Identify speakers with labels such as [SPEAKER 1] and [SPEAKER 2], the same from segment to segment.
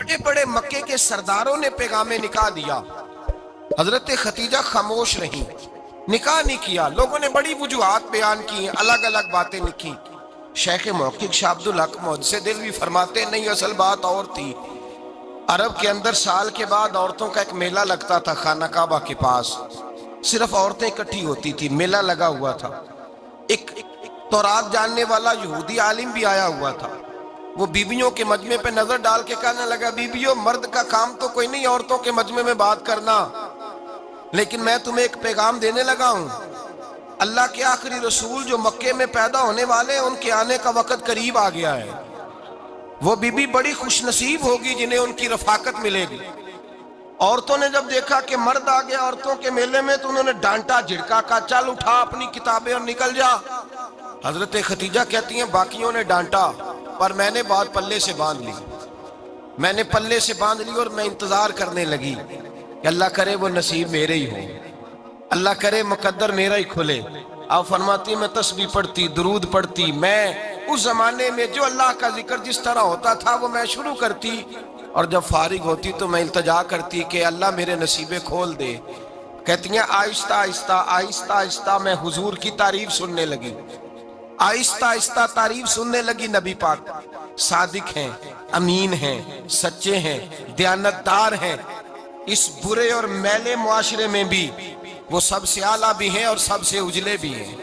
[SPEAKER 1] بڑے بڑے مکے کے سرداروں نے پیغام نکاح دیا، حضرت خدیجہ خاموش رہیں، نکاح نہیں کیا۔ لوگوں نے بڑی وجوہات بیان کی، الگ الگ باتیں لکھی۔ شیخ محقق شاہ عبدالحق محدث دہلوی فرماتے نہیں، اصل بات اور تھی۔ عرب کے اندر سال کے بعد عورتوں کا ایک میلہ لگتا تھا خانہ کعبہ کے پاس، صرف عورتیں اکٹھی ہوتی تھی، میلہ لگا ہوا تھا۔ ایک تورات جاننے والا یہودی عالم بھی آیا ہوا تھا، وہ بیویوں کے مجمع پہ نظر ڈال کے کہنے لگا، بیویوں مرد کا کام تو کوئی نہیں عورتوں کے مجمع میں بات کرنا، لیکن میں تمہیں ایک پیغام دینے لگا ہوں۔ اللہ کے آخری رسول جو مکے میں پیدا ہونے والے ہیں، ان کے آنے کا وقت قریب آ گیا ہے۔ وہ بی بی بڑی خوش نصیب ہوگی جنہیں ان کی رفاقت ملے گی۔ عورتوں نے جب دیکھا کہ مرد آ گیا عورتوں کے میلے میں تو انہوں نے ڈانٹا جھڑکا، کہا چل اٹھا اپنی کتابیں اور نکل جا۔ حضرت خدیجہ کہتی ہیں باقیوں نے ڈانٹا پر میں نے بات پلے سے باندھ لی، میں نے پلے سے باندھ لی اور میں انتظار کرنے لگی کہ اللہ کرے وہ نصیب میرے ہی ہو، اللہ کرے مقدر میرا ہی کھلے۔ آپ فرماتی میں تسبیح پڑھتی، درود پڑھتی، میں اس زمانے میں جو اللہ کا ذکر جس طرح ہوتا تھا وہ میں شروع کرتی، اور جب فارغ ہوتی تو میں التجا کرتی کہ اللہ میرے نصیبے کھول دے۔ کہتی ہیں آہستہ آہستہ آہستہ آہستہ میں حضور کی تعریف سننے لگی، آہستہ آہستہ تعریف سننے لگی۔ نبی پاک صادق ہیں، امین ہیں، سچے ہیں، دیانتدار ہیں، اس برے اور میلے معاشرے میں بھی وہ سب سے اعلیٰ بھی ہیں اور سب سے اجلے بھی ہیں،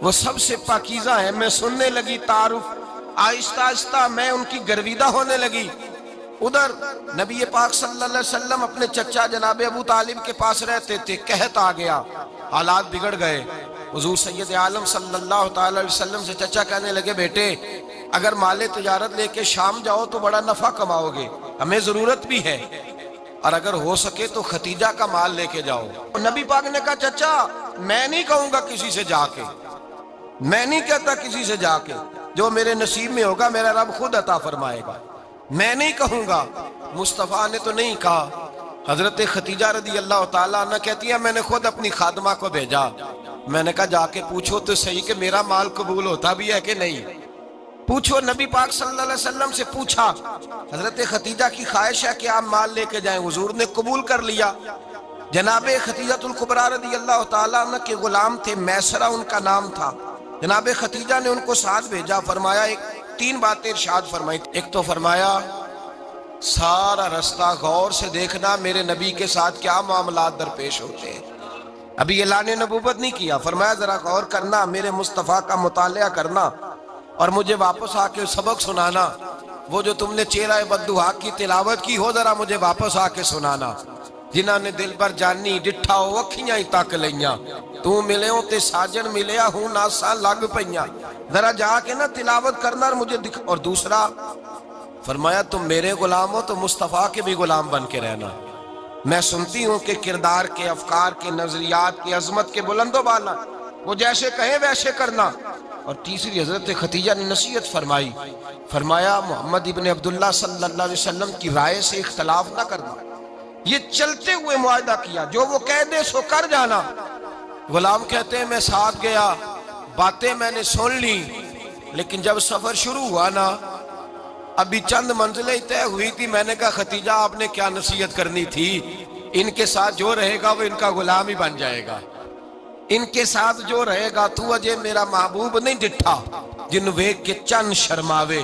[SPEAKER 1] وہ سب سے پاکیزہ ہیں۔ میں سننے لگی تعارف، آہستہ آہستہ میں ان کی گرویدہ ہونے لگی۔ ادھر نبی پاک صلی اللہ علیہ وسلم اپنے چچا جناب ابو طالب کے پاس رہتے تھے، قحط آ گیا، حالات بگڑ گئے۔ حضور سید عالم صلی اللہ تعالی علیہ وسلم سے چچا کہنے لگے، بیٹے اگر مال تجارت لے کے شام جاؤ تو بڑا نفع کماؤ گے، ہمیں ضرورت بھی ہے، اور اگر ہو سکے تو ختیجہ کا مال لے کے جاؤ۔ نبی پاک نے کہا چچا میں نہیں کہوں گا کسی سے جا کے، میں نہیں کہتا کسی سے جا کے، جو میرے نصیب میں ہوگا میرا رب خود عطا فرمائے گا، میں نہیں کہوں گا۔ مصطفیٰ نے تو نہیں کہا۔ حضرت خدیجہ رضی اللہ تعالیٰ عنہ کہتی ہے میں نے خود اپنی خادمہ کو بھیجا، میں نے کہا جا کے پوچھو تو صحیح کہ میرا مال قبول ہوتا بھی ہے کہ نہیں، پوچھو۔ نبی پاک صلی اللہ علیہ وسلم سے پوچھا۔ حضرت خدیجہ کی خواہش ہے کہ آپ مال لے کے جائیں، حضور نے قبول کر لیا۔ جناب خدیجہ الکبریٰ رضی اللہ تعالیٰ عنہ کے غلام تھے، میسرہ ان کا نام تھا۔ جناب خدیجہ نے ان کو ساتھ بھیجا، فرمایا تین باتیں ارشاد فرمائی۔ ایک تو فرمایا سارا رستہ غور سے دیکھنا میرے نبی کے ساتھ کیا معاملات درپیش ہوتے ہیں، ابھی اعلان نبوت نہیں کیا، فرمایا ذرا غور کرنا، میرے مصطفیٰ کا مطالعہ کرنا اور مجھے واپس آ کے سبق سنانا، وہ جو تم نے چہرہ بددعا کی تلاوت کی ہو ذرا مجھے واپس آ کے سنانا۔ جنہاں نے دل بر جانی ڈٹھا ہو اکھیاں ہی تک لیاں، تو ملے ہوں تے ساجن ملیا ہوں ناساں لگ پئیاں، ذرا جا کے نا تلاوت کرنا اور مجھے دکھ۔ اور دوسرا فرمایا تم میرے غلام ہو تو مصطفیٰ کے بھی غلام بن کے رہنا، میں سنتی ہوں کہ کردار کے، افکار کے، نظریات کی، عظمت کے بلند و بالا، وہ جیسے کہیں ویسے کرنا۔ اور تیسری حضرت خدیجہ نے نصیحت فرمائی، فرمایا محمد ابن عبداللہ صلی اللہ علیہ وسلم کی رائے سے اختلاف نہ کرنا، یہ چلتے ہوئے معاہدہ کیا، جو وہ کہہ دے سو کر جانا۔ غلام کہتے ہیں میں ساتھ گیا، باتیں میں نے سن لی، لیکن جب سفر شروع ہوا نا ابھی چند منزلیں طے ہوئی تھی، میں نے کہا خدیجہ آپ نے کیا نصیحت کرنی تھی، ان کے ساتھ جو رہے گا وہ ان کا غلام ہی بن جائے گا، ان کے ساتھ جو رہے گا تو اجے میرا محبوب نہیں ڈٹھا جن ویکھ کے چن شرماوے،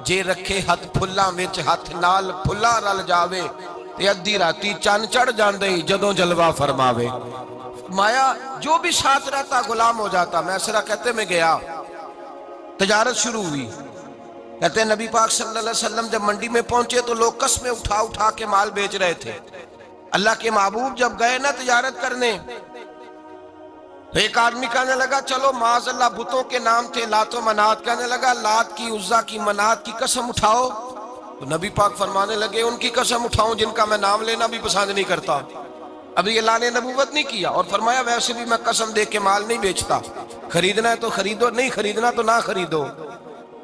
[SPEAKER 1] جے رکھے ہاتھ پھلاں وچ ہاتھ نال پھلا رل جاوے، تے ادھی راتی چن چڑھ جاندے جدوں جلوہ فرماوے۔ مایا جو بھی ساتھ رہتا غلام ہو جاتا۔ میسرہ کہتے میں گیا، تجارت شروع ہوئی۔ کہتے ہیں نبی پاک صلی اللہ علیہ وسلم جب منڈی میں پہنچے تو لوگ قسمیں اٹھا اٹھا کے مال بیچ رہے تھے۔ اللہ کے محبوب جب گئے نا تجارت کرنے تو ایک آدمی کہنے لگا چلو معاذ اللہ بتوں کے نام تھے لات و منات، کہنے لگا لات کی، عزا کی، منات کی قسم اٹھاؤ، تو نبی پاک فرمانے لگے ان کی قسم اٹھاؤں جن کا میں نام لینا بھی پسند نہیں کرتا، ابھی اعلان نبوت نہیں کیا۔ اور فرمایا ویسے بھی میں قسم دے کے مال نہیں بیچتا، خریدنا ہے تو خریدو، نہیں خریدنا تو نہ خریدو۔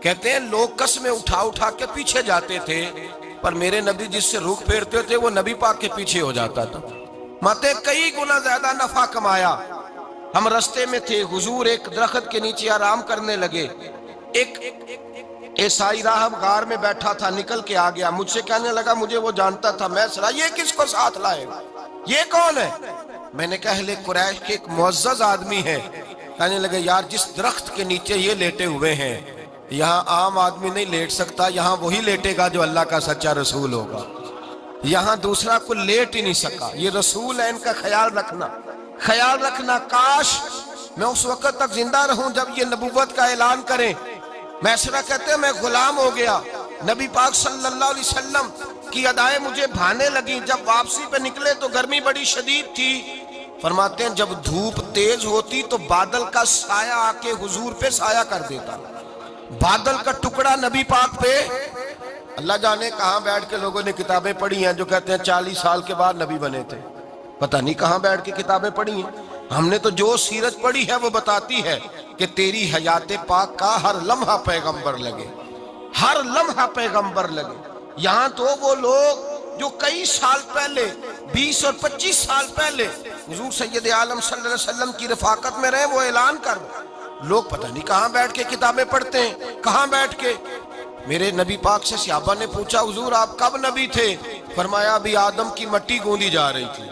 [SPEAKER 1] کہتے ہیں لوگ قسمیں اٹھا اٹھا کے پیچھے جاتے تھے، پر میرے نبی جس سے رخ پھیرتے تھے وہ نبی پاک کے پیچھے ہو جاتا تھا۔ ماتے کئی گنا زیادہ نفع کمایا۔ ہم رستے میں تھے، حضور ایک درخت کے نیچے آرام کرنے لگے، ایک عیسائی راہب غار میں بیٹھا تھا، نکل کے آ گیا، مجھ سے کہنے لگا مجھے وہ جانتا تھا، میں سنا یہ کس کو ساتھ لائے، یہ کون ہے؟ میں نے کہا اہل قریش کے ایک معزز آدمی ہے۔ کہنے لگے یار جس درخت کے نیچے یہ لیٹے ہوئے ہیں یہاں عام آدمی نہیں لیٹ سکتا، یہاں وہی لیٹے گا جو اللہ کا سچا رسول ہوگا، یہاں دوسرا کو لیٹ ہی نہیں سکا، یہ رسول ہے، ان کا خیال رکھنا، کاش میں اس وقت تک زندہ رہوں جب یہ نبوت کا اعلان کریں۔ میسرہ کہتے ہیں میں غلام ہو گیا، نبی پاک صلی اللہ علیہ وسلم کی ادائیں مجھے بھانے لگیں، جب واپسی پہ نکلے تو گرمی بڑی شدید تھی، فرماتے ہیں جب دھوپ تیز ہوتی تو بادل کا سایہ آ کے حضور پہ سایہ کر دیتا، بادل کا ٹکڑا نبی پاک پہ، اللہ جانے کہاں بیٹھ کے لوگوں نے کتابیں پڑھی ہیں جو کہتے ہیں 40 سال کے بعد نبی بنے تھے، پتہ نہیں کہاں بیٹھ کے کتابیں پڑھی ہیں۔ ہم نے تو جو سیرت پڑھی ہے وہ بتاتی ہے کہ تیری حیات پاک کا ہر لمحہ پیغمبر لگے، ہر لمحہ پیغمبر لگے۔ یہاں تو وہ لوگ جو کئی سال پہلے 20 اور 25 سال پہلے حضور سید عالم صلی اللہ علیہ وسلم کی رفاقت میں رہے، وہ اعلان کر لوگ پتہ نہیں کہاں بیٹھ کے کتابیں پڑھتے ہیں، کہاں بیٹھ کے۔ میرے نبی پاک سے صحابہ نے پوچھا حضور آپ کب نبی تھے؟ فرمایا ابھی آدم کی مٹی گوندی جا رہی تھی،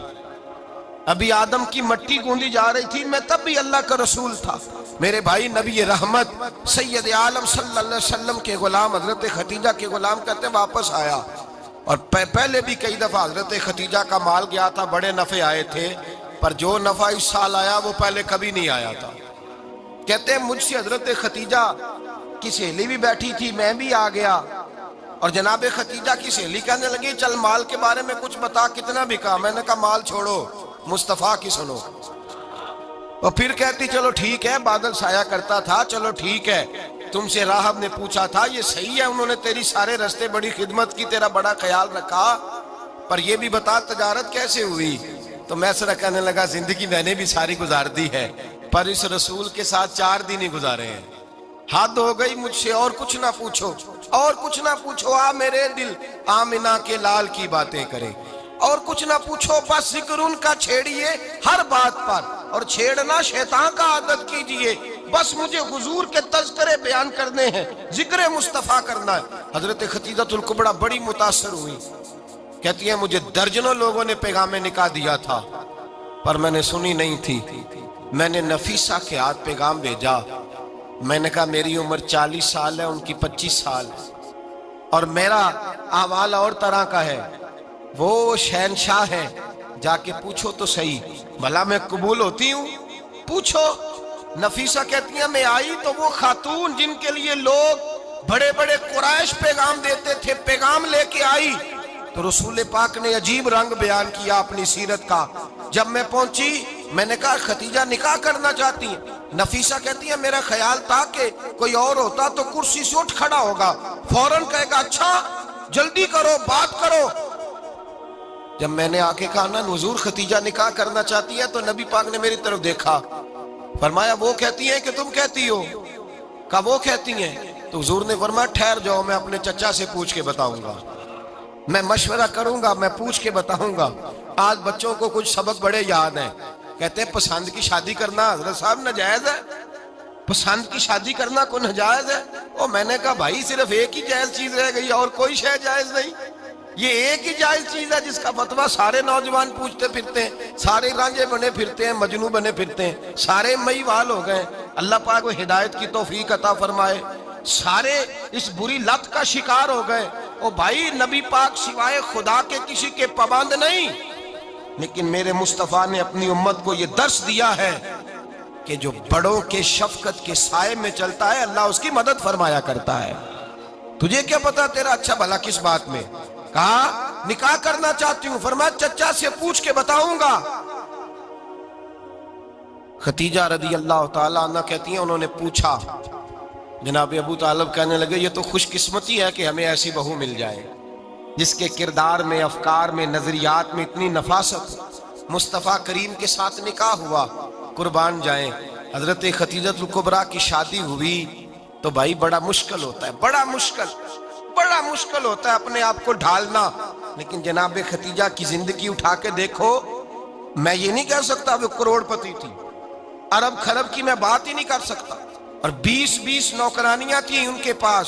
[SPEAKER 1] ابھی آدم کی مٹی گوندی جا رہی تھی، میں تب بھی اللہ کا رسول تھا۔ میرے بھائی نبی رحمت سید عالم صلی اللہ علیہ وسلم کے غلام حضرت خدیجہ کے غلام کہتے واپس آیا، اور پہلے بھی کئی دفعہ حضرت خدیجہ کا مال گیا تھا، بڑے نفع آئے تھے، پر جو نفع اس سال آیا وہ پہلے کبھی نہیں آیا تھا۔ کہتے ہیں مجھ سے حضرت خدیجہ کی سہیلی بھی بیٹھی تھی، میں بھی آ گیا، اور جناب خدیجہ کی سہیلی کہنے لگی چل مال کے بارے میں کچھ بتا، کتنا بکا؟ میں نے کہا مال چھوڑو، مصطفیٰ کی سنو۔ اور پھر کہتی چلو ٹھیک ہے، بادل سایہ کرتا تھا، چلو ٹھیک ہے، تم سے راہب نے پوچھا تھا یہ صحیح ہے، انہوں نے تیری سارے رستے بڑی خدمت کی، تیرا بڑا خیال رکھا، پر یہ بھی بتا تجارت کیسے ہوئی؟ تو میں سرا کہنے لگا زندگی میں نے بھی ساری گزار دی ہے، پر اس رسول کے ساتھ 4 دن ہی گزارے ہیں، حد ہو گئی مجھ سے، اور کچھ نہ پوچھو، اور کچھ نہ پوچھو، آ میرے دل آمنہ کے لال کی باتیں کرے، اور کچھ نہ پوچھو، بس ذکر ان کا چھیڑیے ہر بات پر، اور چھیڑنا شیطان کا عادت کیجئے، بس مجھے حضور کے تذکرے بیان کرنے ہیں، ذکر مصطفیٰ کرنا ہے۔ حضرت خدیجہ الکبریٰ بڑی متاثر ہوئی، کہتی ہیں مجھے درجنوں لوگوں نے پیغام نکاح دیا تھا پر میں نے سنی نہیں تھی، میں نے نفیسہ کے ہاتھ پیغام بھیجا، میں نے کہا میری عمر 40 سال ہے، ان کی 25 سال ہے، اور میرا احوال اور طرح کا ہے، وہ شہنشاہ ہیں، جا کے پوچھو تو صحیح، بھلا میں قبول ہوتی ہوں؟ پوچھو۔ نفیسہ کہتی ہیں میں آئی تو وہ خاتون جن کے لیے لوگ بڑے بڑے قریش پیغام دیتے تھے، پیغام لے کے آئی، تو رسول پاک نے عجیب رنگ بیان کیا اپنی سیرت کا۔ جب میں پہنچی میں نے کہا خدیجہ نکاح کرنا چاہتی ہیں؟ نفیسہ کہتی ہے میرا خیال تھا کہ کوئی اور ہوتا تو کرسی سے اٹھ کھڑا ہوگا، فوراً کہے گا اچھا جلدی کرو بات کرو۔ جب میں نے آ کے کہا نا حضور خدیجہ نکاح کرنا چاہتی ہے، تو نبی پاک نے میری طرف دیکھا، فرمایا وہ کہتی ہیں کہ تم کہتی ہو؟ کہا وہ کہتی ہیں۔ تو حضور نے فرمایا ٹھہر جاؤ، میں اپنے چچا سے پوچھ کے بتاؤں گا، میں مشورہ کروں گا، میں پوچھ کے بتاؤں گا۔ آج بچوں کو کچھ سبق بڑے یاد ہیں، کہتے ہیں پسند کی شادی کرنا حضرت صاحب ناجائز ہے، پسند کی شادی کرنا کوئی ناجائز ہے؟ اور میں نے کہا بھائی صرف ایک ہی جائز چیز رہ گئی اور کوئی شے جائز نہیں، یہ ایک ہی جائز چیز ہے جس کا فتویٰ سارے نوجوان پوچھتے پھرتے ہیں، سارے رانجے بنے پھرتے ہیں، مجنوں بنے پھرتے ہیں، سارے مئی وال ہو گئے۔ اللہ پاک وہ ہدایت کی توفیق عطا فرمائے، سارے اس بری لت کا شکار ہو گئے۔ اور بھائی نبی پاک سوائے خدا کے کسی کے پابند نہیں، لیکن میرے مصطفیٰ نے اپنی امت کو یہ درس دیا ہے کہ جو بڑوں کے شفقت کے سائے میں چلتا ہے اللہ اس کی مدد فرمایا کرتا ہے۔ تجھے کیا پتا تیرا اچھا بھلا کس بات میں؟ کہا نکاح کرنا چاہتی ہوں، فرمایا چچا سے پوچھ کے بتاؤں گا۔ خدیجہ رضی اللہ تعالیٰ عنہ کہتی ہیں انہوں نے پوچھا، جناب ابو طالب کہنے لگے یہ تو خوش قسمتی ہے کہ ہمیں ایسی بہو مل جائے جس کے کردار میں، افکار میں، نظریات میں اتنی نفاست ہو۔ مصطفیٰ کریم کے ساتھ نکاح ہوا، قربان جائیں۔ حضرت خدیجہ الکبریٰ کی شادی ہوئی تو بھائی بڑا مشکل ہوتا ہے، بڑا مشکل ہوتا ہے اپنے آپ کو ڈھالنا، لیکن جناب خدیجہ کی زندگی اٹھا کے دیکھو، میں یہ نہیں کہہ سکتا وہ کروڑ پتی تھی، ارب خرب کی میں بات ہی نہیں کر سکتا، اور 20 نوکرانیاں تھیں ان کے پاس،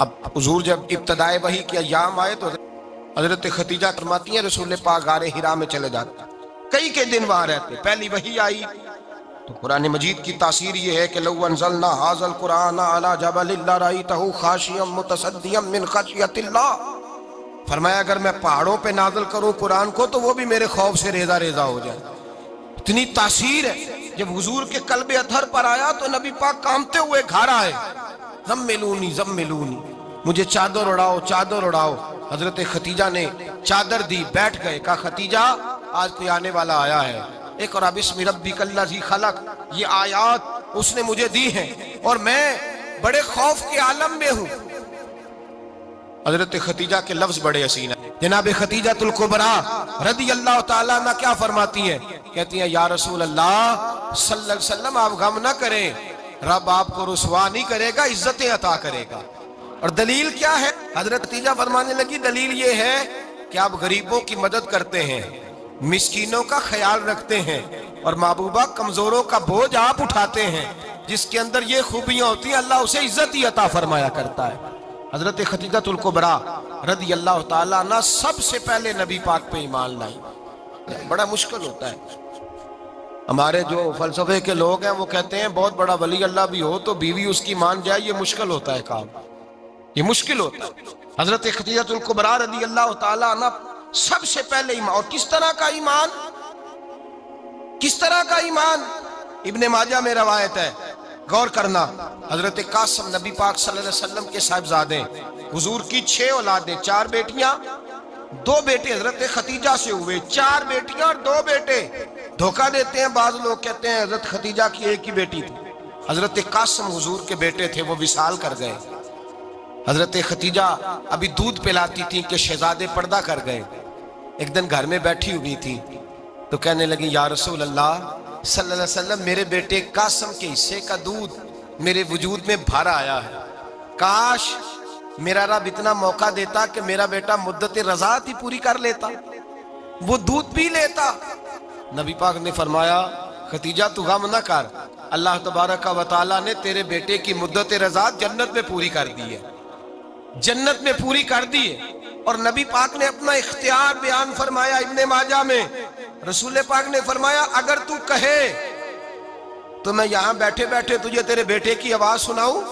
[SPEAKER 1] اب حضور جب ابتدائے وحی کے ایام آئے تو حضرت خدیجہ فرماتی ہیں رسول پاک غار حرا میں چلے جاتے، کئی کے دن وہاں رہتے. پہلی وحی آئی تو قرآن مجید کی تاثیر یہ ہے کہ لو انزلنا ھذا القرآن علی جبل لرأیتہ خاشعا متصدعا من خشیۃ اللہ، فرمایا اگر میں پہاڑوں پہ نازل کروں قرآن کو تو وہ بھی میرے خوف سے ریزہ ریزہ ہو جائے. اتنی تاثیر ہے. جب حضور کے قلب اطہر پر آیا تو نبی پاک کانپتے ہوئے گھر آئے، زملونی زملونی، مجھے چادر اڑاؤ چادر اڑاؤ. حضرت خدیجہ نے چادر دی، بیٹھ گئے. کہا خدیجہ آج کوئی آنے والا آیا ہے، اقرأ بسم ربک الذی خلق، یہ آیات اس نے مجھے دی ہیں اور میں بڑے خوف کے عالم میں ہوں. حضرت خدیجہ کے لفظ بڑے حسین ہیں. جناب خدیجہ الکبریٰ رضی اللہ تعالیٰ عنہ کیا فرماتی ہیں؟ کہتی ہیں یا رسول اللہ صلی اللہ علیہ وسلم آپ غم نہ کریں، رب آپ کو رسوا نہیں کرے گا، عزتیں عطا کرے گا. اور دلیل کیا ہے؟ حضرت خدیجہ فرمانے لگی دلیل یہ ہے کہ آپ غریبوں کی مدد کرتے ہیں، مسکینوں کا خیال رکھتے ہیں، اور محبوبہ کمزوروں کا بوجھ آپ اٹھاتے ہیں. جس کے اندر یہ خوبیاں ہوتی ہیں اللہ اسے عزت ہی عطا فرمایا کرتا ہے. حضرت خدیجہ الکبریٰ رضی اللہ تعالیٰ عنہ سب سے پہلے نبی پاک پہ ایمان لائی. بڑا مشکل ہوتا ہے. ہمارے جو فلسفے کے لوگ ہیں وہ کہتے ہیں بہت بڑا ولی اللہ بھی ہو تو بیوی اس کی مان جائے، یہ مشکل ہوتا ہے کام، یہ مشکل ہوتا ہے. حضرت خدیجہ الکبریٰ رضی اللہ تعالیٰ عنہ سب سے پہلے ایمان. اور کس طرح کا ایمان؟ کس طرح کا ایمان؟ ابن ماجہ میں روایت ہے، غور کرنا. حضرت قاسم نبی پاک صلی اللہ علیہ وسلم کے صاحبزادے، حضور کی 6 اولادیں، 4 بیٹیاں 2 بیٹے حضرت خدیجہ سے ہوئے، 4 بیٹیاں اور 2 بیٹے. دھوکہ دیتے ہیں بعض لوگ، کہتے ہیں حضرت خدیجہ کی ایک ہی بیٹی تھی. حضرت قاسم حضور کے بیٹے تھے، وہ وصال کر گئے. حضرت خدیجہ ابھی دودھ پلاتی تھی کہ شہزادے پردہ کر گئے. ایک دن گھر میں بیٹھی ہوئی تھی تو کہنے لگی یا رسول اللہ صلی اللہ علیہ وسلم میرے بیٹے قاسم کے حصے کا دودھ میرے وجود میں بھر آیا ہے، کاش میرا رب اتنا موقع دیتا کہ میرا بیٹا مدت رضاعت ہی پوری کر لیتا، وہ دودھ پی لیتا. نبی پاک نے فرمایا خدیجہ تو غم نہ کر، اللہ تبارک و تعالیٰ نے تیرے بیٹے کی مدت رضاعت جنت میں پوری کر دی ہے، جنت میں پوری کر دی ہے. اور نبی پاک نے اپنا اختیار بیان فرمایا ابن ماجہ میں. رسول پاک نے فرمایا اگر تو کہے تو میں یہاں بیٹھے بیٹھے تجھے تیرے بیٹے کی آواز سناؤں،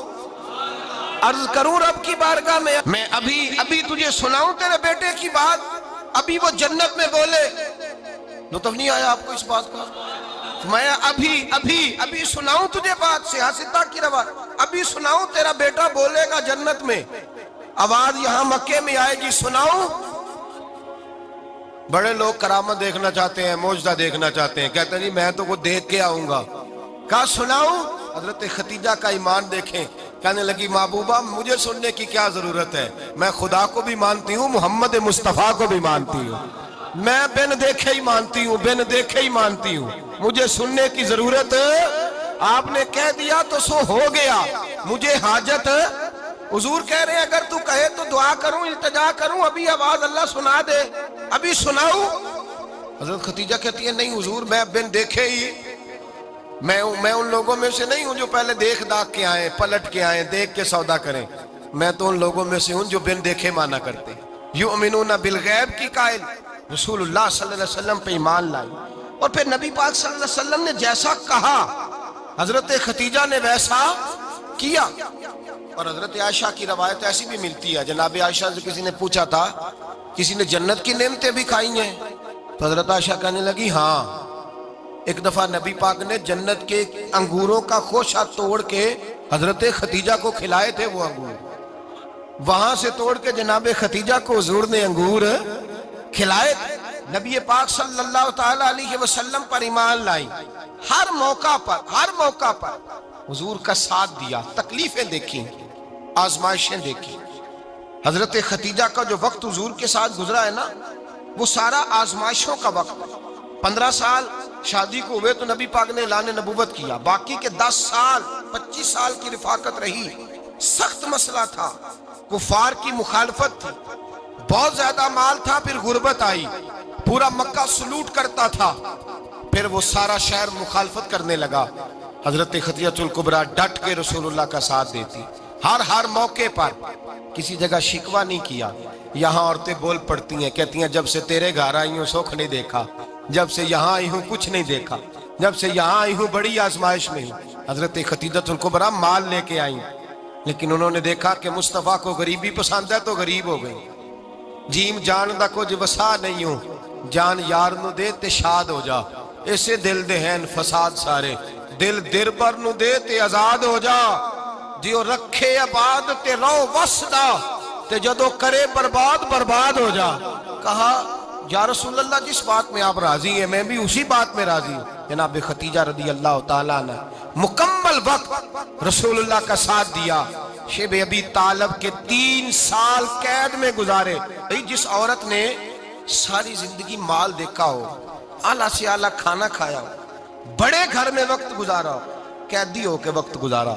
[SPEAKER 1] عرض کروں رب کی بارگاہ میں ابھی تجھے سناؤں تیرے بیٹے کی بات، ابھی وہ جنت میں بولے. لطف نہیں آیا آپ کو اس بات کا؟ میں ابھی سناؤں تجھے بات، سیاستہ کی روایت، ابھی سناؤں تیرا بیٹا بولے گا جنت میں، آواز یہاں مکے میں آئے گی، سناؤں. بڑے لوگ کرامت دیکھنا چاہتے ہیں، معجزہ دیکھنا چاہتے ہیں، کہتے ہیں جی میں تو وہ دیکھ کے آؤں گا. کہا سناؤں. حضرت خدیجہ کا ایمان دیکھیں، کہنے لگی محبوبہ مجھے سننے کی کیا ضرورت ہے، میں خدا کو بھی مانتی ہوں، محمد مصطفیٰ کو بھی مانتی ہوں، میں بن دیکھے ہی مانتی ہوں، بن دیکھے ہی مانتی ہوں، مجھے سننے کی ضرورت آپ نے کہہ دیا تو سو ہو گیا، مجھے حاجت. حضور کہہ رہے ہیں اگر تو کہے تو دعا کروں، التجا کروں، ابھی آواز اللہ سنا دے، ابھی سناؤں. حضرت خدیجہ کہتی ہے نہیں حضور میں بن دیکھے ہی، میں ان لوگوں میں سے نہیں ہوں جو پہلے دیکھ داکھ کے آئیں، پلٹ کے آئیں، دیکھ کے سودا کریں، میں تو ان لوگوں میں سے ہوں جو بن دیکھے مانا کرتے. یؤمنون بالغیب کی قائل رسول اللہ صلی اللہ علیہ وسلم پہ ایمان لائی. اور پھر نبی پاک صلی اللہ علیہ وسلم نے جیسا کہا حضرت خدیجہ نے ویسا کیا. اور حضرت عائشہ کی روایت ایسی بھی ملتی ہے، جناب عائشہ سے کسی نے پوچھا تھا کسی نے جنت کی نعمتیں بھی کھائی ہیں؟ تو حضرت عائشہ کہنے لگی ہاں، ایک دفعہ نبی پاک نے جنت کے انگوروں کا خوشہ توڑ کے حضرت خدیجہ کو کھلائے تھے. وہ انگور وہاں سے توڑ کے جناب خدیجہ کو حضور نے انگور کھلائے. نبی پاک صلی اللہ تعالی علیہ وسلم پر ایمان لائی، ہر موقع پر حضور کا ساتھ دیا، تکلیفیں دیکھی، آزمائشیں دیکھی. حضرت خدیجہ کا جو وقت حضور کے ساتھ گزرا ہے نا وہ سارا آزمائشوں کا وقت. 15 سال شادی کو ہوئے تو نبی پاک نے اعلان نبوت کیا، باقی کے 10 سال 25 سال کی رفاقت رہی. سخت مسئلہ تھا، کفار کی مخالفت تھی، بہت زیادہ مال تھا، پھر غربت آئی، پورا مکہ سلوٹ کرتا تھا، پھر وہ سارا شہر مخالفت کرنے لگا. حضرت خدیجہ الکبریٰ ڈٹ کے رسول اللہ کا ساتھ دیتی. ہر موقع پر کسی جگہ شکوہ نہیں کیا۔ یہاں عورتیں بول پڑتی ہیں، کہتی ہیں جب سے تیرے گھر آئی ہوں سکھ نہیں دیکھا، جب سے یہاں آئی ہوں کچھ نہیں دیکھا، جب سے یہاں آئی ہوں بڑی آزمائش میں ہوں۔ حضرت خدیجہ الکبریٰ مال لے کے آئیں، لیکن انہوں نے دیکھا کہ مصطفیٰ کو غریبی پسند ہے تو غریب ہو گئی۔ جیم جان دا کچھ وسا نہیں ہوں، جان یار نو دے تے شاد ہو جا، اسے دل دے ہیں فساد سارے، دل دربر نو دے تے آزاد ہو جا، دیو رکھے آباد تے رو وسدا تے جدو کرے برباد برباد ہو جا۔ کہا یا رسول اللہ جس بات میں آپ راضی ہیں میں بھی اسی بات میں راضی ہوں۔ جناب خدیجہ رضی اللہ تعالیٰ نے مکمل وقت رسول اللہ کا ساتھ دیا۔ شیب ابی طالب کے 3 سال قید میں گزارے۔ جس عورت نے ساری زندگی مال دیکھا ہو، اعلیٰ سے اعلیٰ کھانا کھایا ہو، بڑے گھر میں وقت گزارا ہو، قیدی ہو کے وقت گزارا،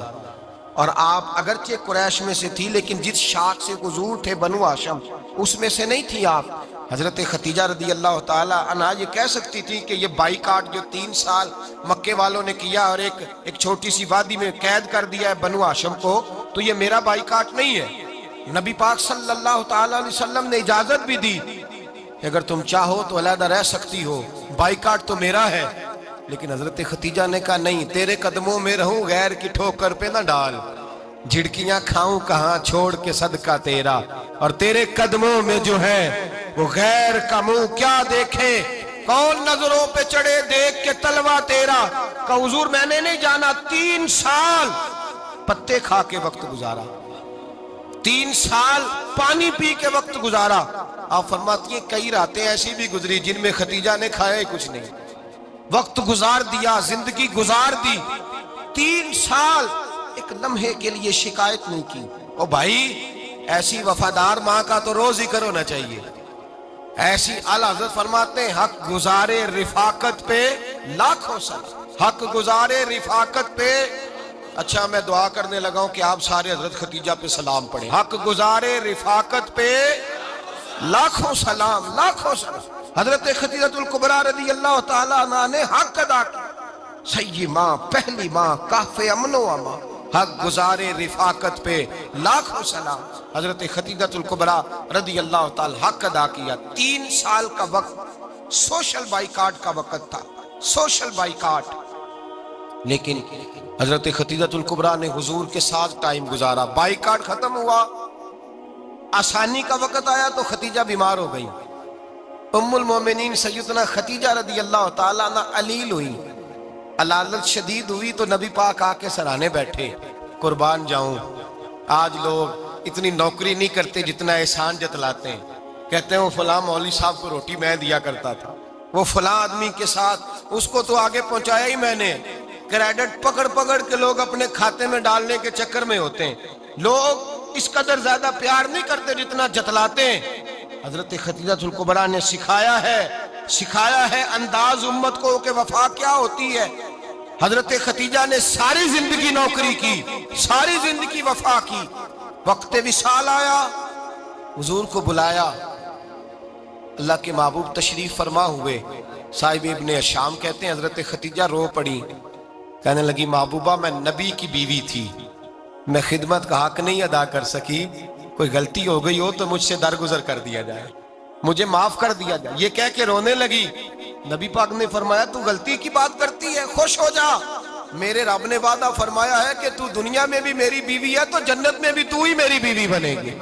[SPEAKER 1] اور آپ اگرچہ قریش میں سے تھی لیکن جس شاخ سے حضور تھے بنو ہاشم اس میں سے نہیں تھی آپ۔ حضرت خدیجہ رضی اللہ تعالی عنہا یہ کہہ سکتی تھی کہ یہ بائیکاٹ جو 3 سال مکے والوں نے کیا اور ایک چھوٹی سی وادی میں قید کر دیا ہے بنو ہاشم کو، تو یہ میرا بائیکاٹ نہیں ہے۔ نبی پاک صلی اللہ تعالی علیہ وسلم نے اجازت بھی دی کہ اگر تم چاہو تو علیحدہ رہ سکتی ہو، بائیکاٹ تو میرا ہے۔ لیکن حضرت خدیجہ نے کہا نہیں، تیرے قدموں میں رہوں غیر کی ٹھوکر پہ نہ ڈال، جھڑکیاں کھاؤں کہاں چھوڑ کے صدقہ تیرا، اور تیرے قدموں میں جو ہے وہ غیر کا منہ کیا دیکھے، کون نظروں پہ چڑھے دیکھ کے تلوا تیرا۔ کہ حضور میں نے نہیں جانا، 3 سال پتے کھا کے وقت گزارا، 3 سال پانی پی کے وقت گزارا۔ آپ فرماتی ہیں کئی راتیں ایسی بھی گزری جن میں خدیجہ نے کھایا ہی کچھ نہیں، وقت گزار دیا، زندگی گزار دی۔ 3 سال ایک لمحے کے لیے شکایت نہیں کی۔ او بھائی ایسی وفادار ماں کا تو روز ذکر ہونا چاہیے۔ ایسی اعلیٰ حضرت فرماتے ہیں حق گزارے رفاقت پہ لاکھوں سلام، حق گزارے رفاقت پہ۔ اچھا میں دعا کرنے لگا ہوں کہ آپ سارے حضرت خدیجہ پہ سلام پڑھیں۔ حق گزارے رفاقت پہ لاکھوں سلام، لاکھوں سلام۔ حضرت خدیجہ الکبریٰ رضی اللہ تعالیٰ عنہ نے حق ادا کیا، سیدی ماں، پہلی ماں، کہف امن و امان، حق گزارے رفاقت پہ لاکھوں سلام۔ حضرت خدیجہ الکبریٰ رضی اللہ تعالی حق ادا کیا۔ 3 سال کا وقت سوشل بائیکاٹ کا وقت تھا، سوشل بائیکاٹ، لیکن حضرت خدیجہ الکبریٰ نے حضور کے ساتھ ٹائم گزارا۔ بائیکاٹ ختم ہوا، آسانی کا وقت آیا تو خدیجہ بیمار ہو گئی۔ ام المومنین سیدنا خدیجہ رضی اللہ تعالیٰ عنہ علیل ہوئی، علالت شدید ہوئی تو نبی پاک آ کے سرانے بیٹھے۔ قربان جاؤں، آج لوگ اتنی نوکری نہیں کرتے جتنا احسان جتلاتے ہیں۔ کہتے ہیں وہ فلاں مولوی صاحب کو روٹی میں دیا کرتا تھا، وہ فلاں آدمی کے ساتھ اس کو تو آگے پہنچایا ہی میں نے۔ کریڈٹ پکڑ پکڑ کے لوگ اپنے کھاتے میں ڈالنے کے چکر میں ہوتے ہیں۔ لوگ اس قدر زیادہ پیار نہیں کرتے جتنا جتلاتے ہیں۔ حضرت خدیجہ الکبریٰ نے سکھایا ہے انداز امت کو کہ وفا کیا ہوتی ہے۔ حضرت خدیجہ نے ساری زندگی نوکری کی، ساری زندگی وفا کی۔ وقت وصال آیا، حضور کو بلایا، اللہ کے محبوب تشریف فرما ہوئے۔ صاحب ابن الشام کہتے ہیں حضرت خدیجہ رو پڑی، کہنے لگی محبوبہ میں نبی کی بیوی تھی، میں خدمت کا حق نہیں ادا کر سکی، کوئی غلطی ہو گئی ہو تو مجھ سے درگزر کر دیا جائے، مجھے معاف کر دیا جائے۔ یہ کہہ کے رونے لگی۔ نبی پاک نے فرمایا تو غلطی کی بات کرتی ہے، خوش ہو جا، میرے رب نے وعدہ فرمایا ہے کہ تو دنیا میں بھی میری بیوی ہے تو جنت میں بھی تو ہی میری بیوی بنے گی۔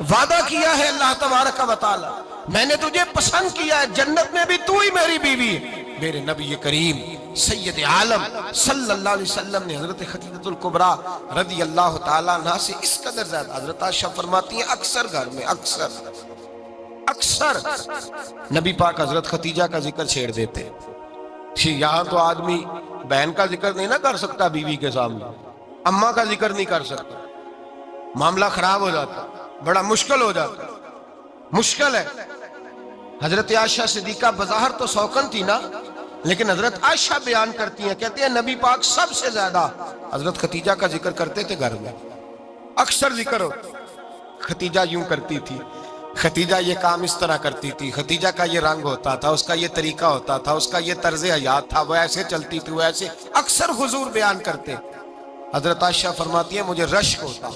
[SPEAKER 1] وعدہ کیا ہے اللہ تبارک و تعالی، میں نے تجھے پسند کیا ہے، جنت میں بھی تو ہی میری بیوی ہے۔ میرے نبی کریم سید عالم صلی اللہ علیہ وسلم نے حضرت خدیجہ الکبریٰ رضی اللہ تعالیٰ عنہ سے اس قدر زیادہ، حضرت عائشہ فرماتی ہیں اکثر گھر میں اکثر نبی پاک حضرت خدیجہ کا ذکر چھیڑ دیتے۔ یہاں تو آدمی بہن کا ذکر نہیں نہ کر سکتا بیوی کے سامنے، اماں کا ذکر نہیں کر سکتا، معاملہ خراب ہو جاتا، بڑا مشکل ہو جاتا، مشکل ہے۔ حضرت عائشہ صدیقہ بظاہر تو سوکن تھی نا، لیکن حضرت عائشہ بیان کرتی ہیں، کہتے ہیں نبی پاک سب سے زیادہ حضرت خدیجہ کا ذکر کرتے تھے گھر میں، اکثر ذکر ہو۔ خدیجہ یوں کرتی تھی، خدیجہ یہ کام اس طرح کرتی تھی، خدیجہ کا یہ رنگ ہوتا تھا، اس کا یہ طریقہ ہوتا تھا، اس کا یہ طرز حیات تھا، وہ ایسے چلتی تھی، وہ ایسے، اکثر حضور بیان کرتے۔ حضرت عائشہ فرماتی ہیں مجھے رشک ہوتا،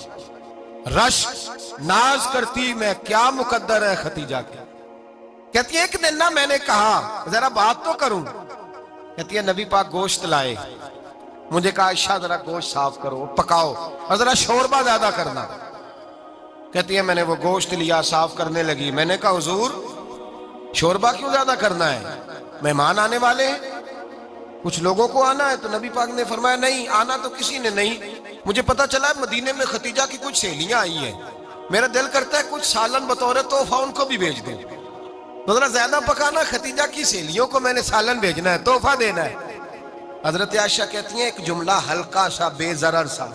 [SPEAKER 1] رشک، ناز کرتی میں کیا مقدر ہے خدیجہ کے۔ کہتی ہے ایک دن نا میں نے کہا ذرا بات تو کروں، کہتی ہے نبی پاک گوشت لائے، مجھے کہا عائشہ ذرا گوشت صاف کرو پکاؤ اور ذرا شوربہ زیادہ کرنا۔ کہتی ہے میں نے وہ گوشت لیا، صاف کرنے لگی، میں نے کہا حضور شوربہ کیوں زیادہ کرنا ہے، مہمان آنے والے ہیں، کچھ لوگوں کو آنا ہے۔ تو نبی پاک نے فرمایا نہیں آنا تو کسی نے نہیں، مجھے پتا چلا ہے مدینے میں خدیجہ کی کچھ سہیلیاں آئی ہیں، میرا دل کرتا ہے کچھ سالن بطور تحفہ ان کو بھی بھیج دیں، تو ذرا زیادہ پکانا، خدیجہ کی سہیلیوں کو میں نے سالن بھیجنا ہے، تحفہ دینا ہے۔ حضرت عائشہ کہتی ہیں ایک جملہ ہلکا سا، بے ضرر سا،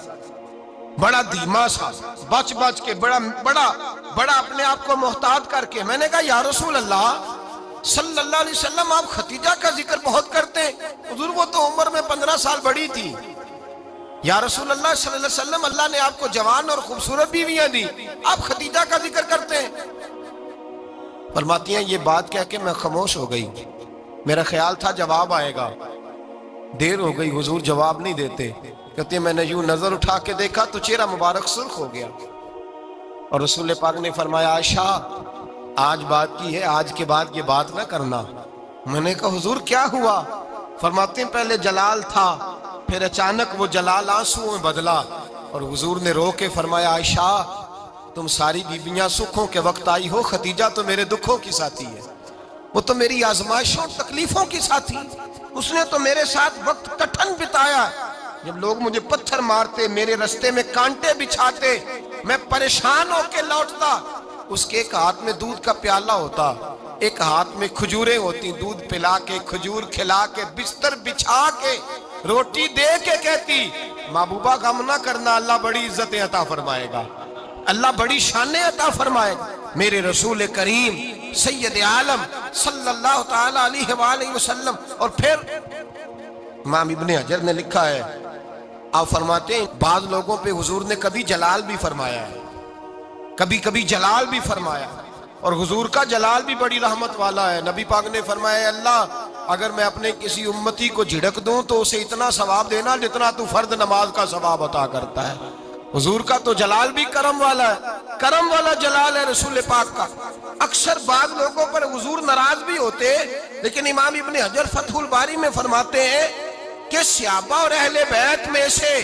[SPEAKER 1] بڑا دھیما سا، بچ بچ کے، بڑا اپنے آپ کو محتاط کر کے، میں نے کہا یا رسول اللہ صلی اللہ علیہ وسلم آپ خدیجہ کا ذکر بہت کرتے ہیں، حضور وہ تو عمر میں 15 سال بڑی تھی۔ یا رسول اللہ صلی اللہ علیہ وسلم اللہ نے آپ کو جوان اور خوبصورت بیویاں دی، آپ خدیجہ کا ذکر کرتے ہیں۔ فرماتی ہیں یہ بات کہہ کے میں خاموش ہو گئی، میرا خیال تھا جواب آئے گا، دیر ہو گئی حضور جواب نہیں دیتے۔ کہتے ہیں میں نے یوں نظر اٹھا کے دیکھا تو چہرہ مبارک سرخ ہو گیا، اور رسول پاک نے فرمایا عائشہ آج بات کی ہے، آج کے بعد یہ بات نہ کرنا۔ میں نے کہا حضور کیا ہوا؟ فرماتے ہیں پہلے جلال تھا، پھر اچانک وہ جلال آنسو میں بدلا، اور حضور نے رو کے فرمایا عائشہ تم ساری بیویاں سکھوں کے وقت آئی ہو، خدیجہ تو میرے دکھوں کی ساتھی ہے، وہ تو میری آزمائشوں تکلیفوں کی ساتھی، اس نے تو میرے ساتھ وقت کٹھن بتایا، جب لوگ مجھے پتھر مارتے، میرے رستے میں کانٹے بچھاتے، میں پریشان ہو کے لوٹتا، اس کے ایک ہاتھ میں دودھ کا پیالہ ہوتا، ایک ہاتھ میں کھجوریں ہوتی، دودھ پلا کے، کھجور کھلا کے، بستر بچھا کے، روٹی دے کے کہتی محبوبہ غم نہ کرنا، اللہ بڑی عزتیں عطا فرمائے گا، اللہ بڑی شانیں عطا فرمائے گا۔ میرے رسول کریم سید عالم صلی اللہ تعالی علیہ وآلہ وسلم۔ اور پھر امام ابن حجر نے لکھا ہے، آپ فرماتے ہیں بعض لوگوں پہ حضور نے کبھی جلال بھی فرمایا ہے، کبھی کبھی جلال بھی فرمایا، اور حضور کا جلال بھی بڑی رحمت والا ہے۔ نبی پاک نے فرمایا اللہ اگر میں اپنے کسی امتی کو جھڑک دوں تو اسے اتنا ثواب دینا جتنا تو فرض نماز کا ثواب عطا کرتا ہے۔ حضور کا تو جلال بھی کرم والا ہے، کرم والا جلال ہے رسول پاک کا۔ اکثر بعض لوگوں پر حضور ناراض بھی ہوتے، لیکن امام ابن حجر فتح الباری میں فرماتے ہیں کہ صحابہ اور اہل بیت میں سے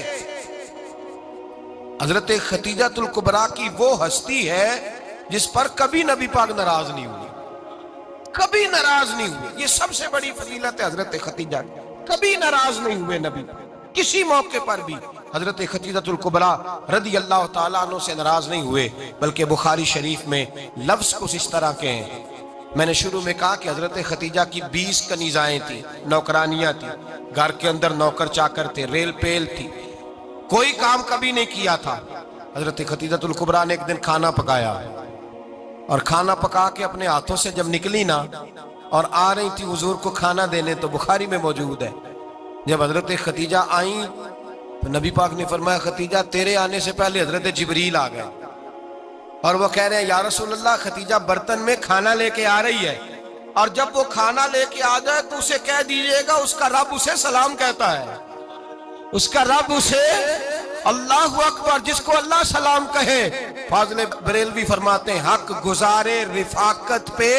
[SPEAKER 1] حضرت خدیجہ الکبریٰ کی وہ ہستی ہے جس پر کبھی نبی پاک ناراض نہیں ہوئے، کبھی ناراض نہیں ہوئے۔ یہ سب سے بڑی فضیلت ہے حضرت خدیجہ، کبھی ناراض نہیں ہوئے نبی، کسی موقع پر بھی حضرت خدیجہ الکبریٰ رضی اللہ تعالیٰ عنہ سے ناراض نہیں ہوئے، بلکہ بخاری شریف میں لفظ کچھ اس طرح کے ہیں۔ میں نے شروع میں کہا کہ حضرت خدیجہ کی 20 کنیزائیں تھیں، نوکرانیاں تھیں، گھر کے اندر نوکر چاکر تھے، ریل پیل تھی، کوئی کام کبھی نہیں کیا تھا۔ حضرت خدیجہ الکبریٰ نے ایک دن کھانا پکایا، اور کھانا پکا کے اپنے ہاتھوں سے جب نکلی نا اور آ رہی تھی حضور کو کھانا دینے، تو بخاری میں موجود ہے جب حضرت خدیجہ آئیں تو نبی پاک نے فرمایا خدیجہ تیرے آنے سے پہلے حضرت جبریل آ گئے، اور وہ کہہ رہے ہیں یا رسول اللہ خدیجہ برتن میں کھانا لے کے آ رہی ہے، اور جب وہ کھانا لے کے آ جائے تو اسے کہہ دیجئے گا اس کا رب اسے سلام کہتا ہے، اس کا رب اسے اللہ اکبر، جس کو اللہ سلام کہے۔ فاضل بریلوی فرماتے ہیں حق گزارے رفاقت پہ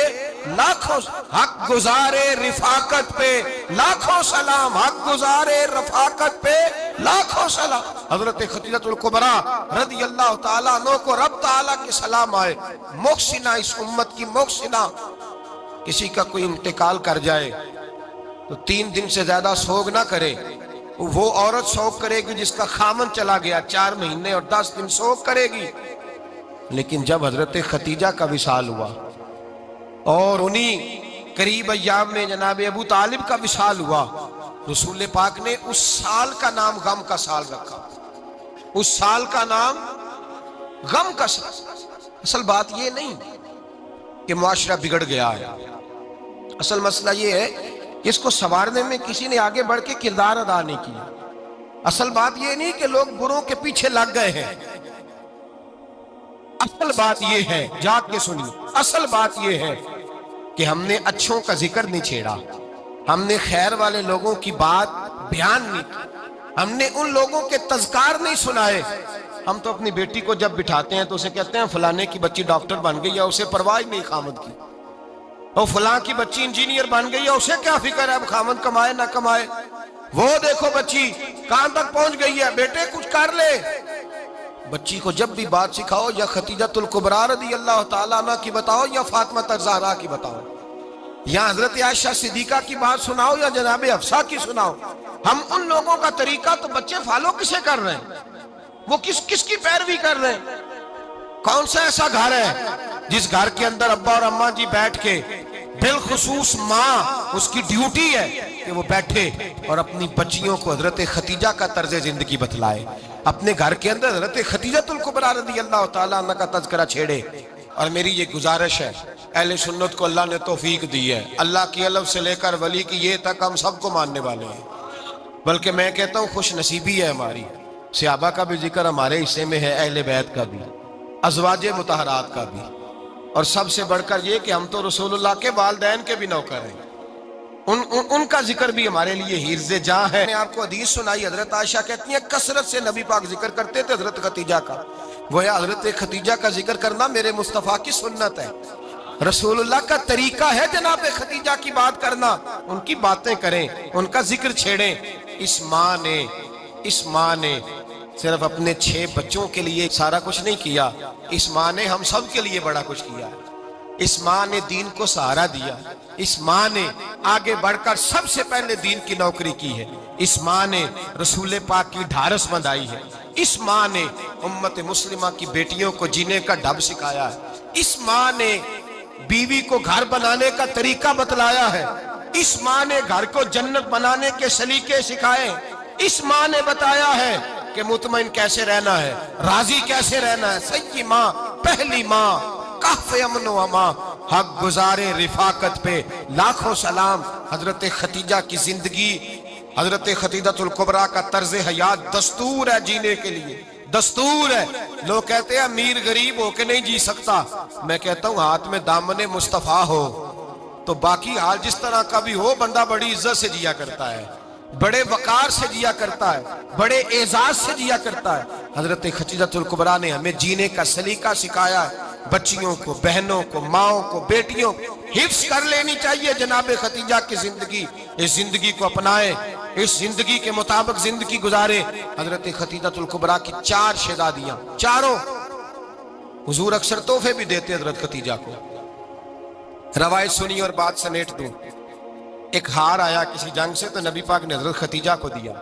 [SPEAKER 1] لاکھوں، حق گزارے رفاقت پہ لاکھوں سلام، حق گزارے رفاقت پہ لاکھوں سلام۔ حضرت خدیجہ الکبریٰ رضی اللہ تعالیٰ عنہ کو رب تعالیٰ کے سلام آئے، محسنہ، اس امت کی محسنہ۔ کسی کا کوئی انتقال کر جائے تو 3 دن سے زیادہ سوگ نہ کرے، وہ عورت سوگ کرے گی جس کا خامن چلا گیا، 4 مہینے اور 10 دن سوگ کرے گی۔ لیکن جب حضرت خدیجہ کا وصال ہوا اور انہی قریب ایام میں جناب ابو طالب کا وصال ہوا، رسول پاک نے اس سال کا نام غم کا سال رکھا، اس سال کا نام غم کا سال۔ اصل بات یہ نہیں کہ معاشرہ بگڑ گیا ہے، اصل مسئلہ یہ ہے کہ اس کو سنوارنے میں کسی نے آگے بڑھ کے کردار ادا نہیں کیا۔ اصل بات یہ نہیں کہ لوگ بروں کے پیچھے لگ گئے ہیں، اصل بات یہ ہے، جاگ کے سنیے، اصل بات یہ ہے کہ ہم نے اچھوں کا ذکر نہیں چھیڑا، ہم نے خیر والے لوگوں کی بات بیان نہیں کی، ہم نے ان لوگوں کے تذکار نہیں سنائے۔ ہم تو اپنی بیٹی کو جب بٹھاتے ہیں تو اسے کہتے ہیں فلانے کی بچی ڈاکٹر بن گئی ہے، اسے پرواہ نہیں خامد کی، اور فلاں کی بچی انجینئر بن گئی ہے، اسے کیا فکر ہے اب خامد کمائے نہ کمائے، وہ دیکھو بچی کہاں تک پہنچ گئی ہے، بیٹے کچھ کر لے۔ بچی کو جب بھی بات سکھاؤ یا خدیجہ الکبریٰ رضی اللہ تعالیٰ عنہ کی بتاؤ یا فاطمہ الزہراء کی بتاؤ، یا حضرت عائشہ صدیقہ کی بات سناؤ یا جناب حفصہ کی سناؤ۔ ہم ان لوگوں کا طریقہ تو بچے فالو کسے کر رہے ہیں، وہ کس کی پیروی کر رہے ہیں؟ کون سا ایسا گھر ہے جس گھر کے اندر ابا اور اماں جی بیٹھ کے، بالخصوص ماں اس کی ڈیوٹی ہے کہ وہ بیٹھے اور اپنی بچیوں کو حضرت خدیجہ کا طرز زندگی بتلائے، اپنے گھر کے اندر حضرت خدیجہ الکبریٰ رضی اللہ تعالیٰ عنہ کا تذکرہ چھیڑے۔ اور میری یہ گزارش ہے، اہل سنت کو اللہ نے توفیق دی ہے، اللہ کی الف سے لے کر ولی کی یہ تک ہم سب کو ماننے والے ہیں، بلکہ میں کہتا ہوں خوش نصیبی ہے ہماری، صحابہ کا بھی ذکر ہمارے حصے میں ہے، اہل بیت کا بھی، ازواج مطہرات کا بھی، اور سب سے بڑھ کر یہ کہ ہم تو رسول اللہ کے والدین کے بھی نوکر ہیں، ان کا ذکر بھی ہمارے لیے حرز جاں ہے۔ میں آپ کو حدیث سنائی، حضرت عائشہ کہتی ہیں کثرت سے نبی پاک ذکر کرتے تھے حضرت خدیجہ کا، گویا حضرت خدیجہ کا ذکر کرنا میرے مصطفیٰ کی سنت ہے، رسول اللہ کا طریقہ ہے جناب خدیجہ کی بات کرنا، ان کی باتیں کریں، ان کا ذکر چھیڑیں۔ اس ماں نے صرف اپنے 6 بچوں کے لیے سارا کچھ نہیں کیا، اس ماں نے ہم سب کے لیے بڑا کچھ کیا، اس ماں نے دین کو سہارا دیا، اس ماں نے آگے بڑھ کر سب سے پہلے دین کی نوکری کی ہے، اس ماں نے رسول پاک کی ڈھارس بندھائی ہے، اس ماں نے امت مسلمہ کی بیٹیوں کو جینے کا ڈھب سکھایا ہے، اس ماں نے بیوی کو گھر بنانے کا طریقہ بتلایا ہے، اس ماں نے گھر کو جنت بنانے کے سلیقے سکھائے، اس ماں نے بتایا ہے کہ مطمئن کیسے رہنا ہے، راضی کیسے رہنا ہے۔ سچی ماں، پہلی ماں، کہف امن و امان، حق گزارے رفاقت پہ لاکھوں سلام۔ حضرت خدیجہ کی زندگی، حضرت خدیجہ الکبریٰ کا طرز حیات دستور ہے جینے کے لیے، دستور ہے۔ لوگ کہتے ہیں امیر غریب ہو کے نہیں جی سکتا، میں کہتا ہوں ہاتھ میں دامن مصطفیٰ ہو تو باقی حال جس طرح کا بھی ہو، بندہ بڑی عزت سے جیا کرتا ہے، بڑے وقار سے جیا کرتا ہے، بڑے اعزاز سے جیا کرتا ہے۔ حضرت خدیجہ الکبریٰ نے ہمیں جینے کا سلیقہ سکھایا ہے۔ بچیوں کو، بہنوں کو، ماؤں کو، بیٹیوں کو حفظ کر لینی چاہیے جناب خدیجہ کی زندگی، اس زندگی کو اپنائیں، اس زندگی کے مطابق زندگی گزارے۔ حضرت خدیجہ الکبریٰ کی 4 شہزادیاں، چاروں حضور اکثر تحفے بھی دیتے حضرت خدیجہ کو۔ روایت سنی اور بات سمیٹ دوں، ایک ہار آیا کسی جنگ سے تو نبی پاک نے حضرت خدیجہ کو دیا۔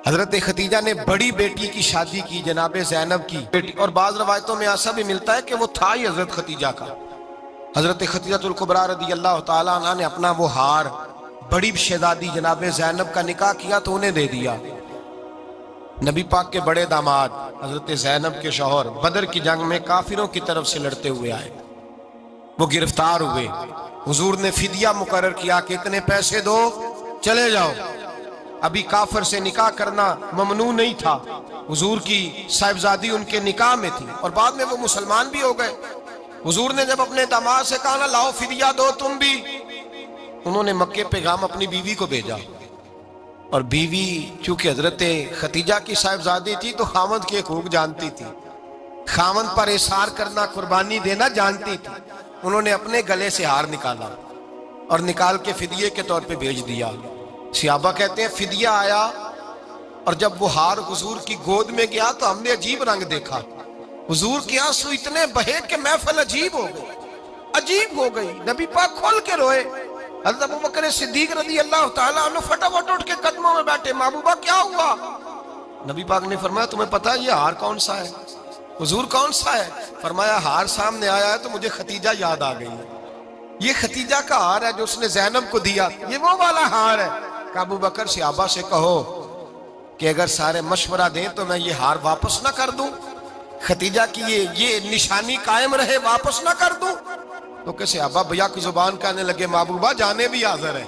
[SPEAKER 1] حضرت خدیجہ نے بڑی بیٹی کی شادی کی، جناب زینب کی بیٹی، اور بعض روایتوں میں ایسا بھی ملتا ہے کہ وہ تھا ہی حضرت خدیجہ کا۔ حضرت خدیجہ الکبریٰ رضی اللہ تعالیٰ عنہ نے اپنا وہ ہار بڑی شہزادی جناب زینب کا نکاح کیا تو انہیں دے دیا۔ نبی پاک کے بڑے داماد حضرت زینب کے شوہر بدر کی جنگ میں کافروں کی طرف سے لڑتے ہوئے آئے، وہ گرفتار ہوئے، حضور نے فدیہ مقرر کیا کہ اتنے پیسے دو چلے جاؤ۔ ابھی کافر سے نکاح کرنا ممنوع نہیں تھا، حضور کی صاحبزادی ان کے نکاح میں تھی اور بعد میں وہ مسلمان بھی ہو گئے۔ حضور نے جب اپنے داماد سے کہا نا لاؤ فدیہ دو تم بھی، انہوں نے مکے پیغام اپنی بیوی کو بھیجا، اور بیوی چونکہ حضرت خدیجہ کی صاحبزادی تھی تو خامد کے حقوق جانتی تھی، خامد پر احسار کرنا، قربانی دینا جانتی تھی۔ انہوں نے اپنے گلے سے ہار نکالا اور نکال کے فدیے کے طور پہ بھیج دیا۔ صحابہ کہتے ہیں فدیہ آیا اور جب وہ ہار حضور کی گود میں گیا تو ہم نے عجیب رنگ دیکھا، حضور کے آنسو اتنے بہے کہ محفل عجیب ہو گئی، نبی پاک کھول کے روئے۔ حضرت ابوبکر صدیق رضی اللہ تعالیٰ عنہ فٹافٹ اٹھ کے قدموں میں بیٹھے، محبوبہ کیا ہوا؟ نبی پاک نے فرمایا تمہیں پتا ہے یہ ہار کون سا ہے؟ حضور کون سا ہے؟ فرمایا ہار سامنے آیا ہے تو مجھے خدیجہ یاد آ گئی، یہ خدیجہ کا ہار ہے جو اس نے زینب کو دیا، یہ وہ والا ہار ہے۔ کہ ابو بکر صحابہ سے کہو کہ اگر سارے مشورہ دیں تو میں یہ ہار واپس نہ کر دوں، خدیجہ کی یہ نشانی قائم رہے، واپس نہ کر دوں؟ تو کہ صحابہ بھیا کی زبان کہنے لگے محبوبہ جانے بھی حاضر ہے،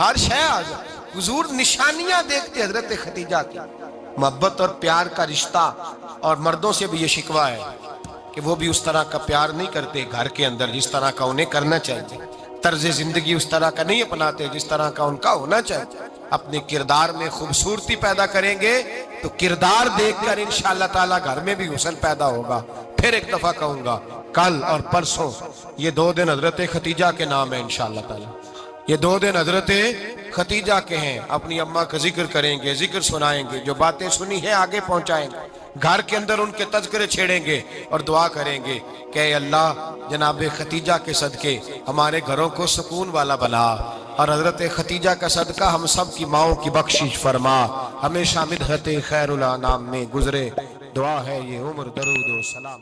[SPEAKER 1] ہر شے حاضر۔ حضور نشانیاں دیکھتے حضرت خدیجہ کی، محبت اور پیار کا رشتہ، اور مردوں سے بھی یہ شکوہ ہے کہ وہ بھی اس طرح کا پیار نہیں کرتے گھر کے اندر جس طرح کا انہیں کرنا چاہیے، طرز زندگی اس طرح کا نہیں اپناتے جس طرح کا ان کا ہونا چاہیے۔ اپنے کردار میں خوبصورتی پیدا کریں گے تو کردار دیکھ کر انشاءاللہ تعالیٰ گھر میں بھی حسن پیدا ہوگا۔ پھر ایک دفعہ کہوں گا، کل اور پرسوں یہ 2 دن حضرت ختیجہ کے نام ہے انشاءاللہ تعالیٰ، یہ 2 دن حضرت ختیجہ کے ہیں۔ اپنی اماں کا ذکر کریں گے، ذکر سنائیں گے، جو باتیں سنی ہیں آگے پہنچائیں گے، گھر کے اندر ان کے تذکرے چھیڑیں گے اور دعا کریں گے کہ اے اللہ جناب ختیجہ کے صدقے ہمارے گھروں کو سکون والا بنا، اور حضرت ختیجہ کا صدقہ ہم سب کی ماؤں کی بخشش فرما، ہمیشہ مدحت خیر الانام میں گزرے۔ دعا ہے یہ عمر درود و سلام۔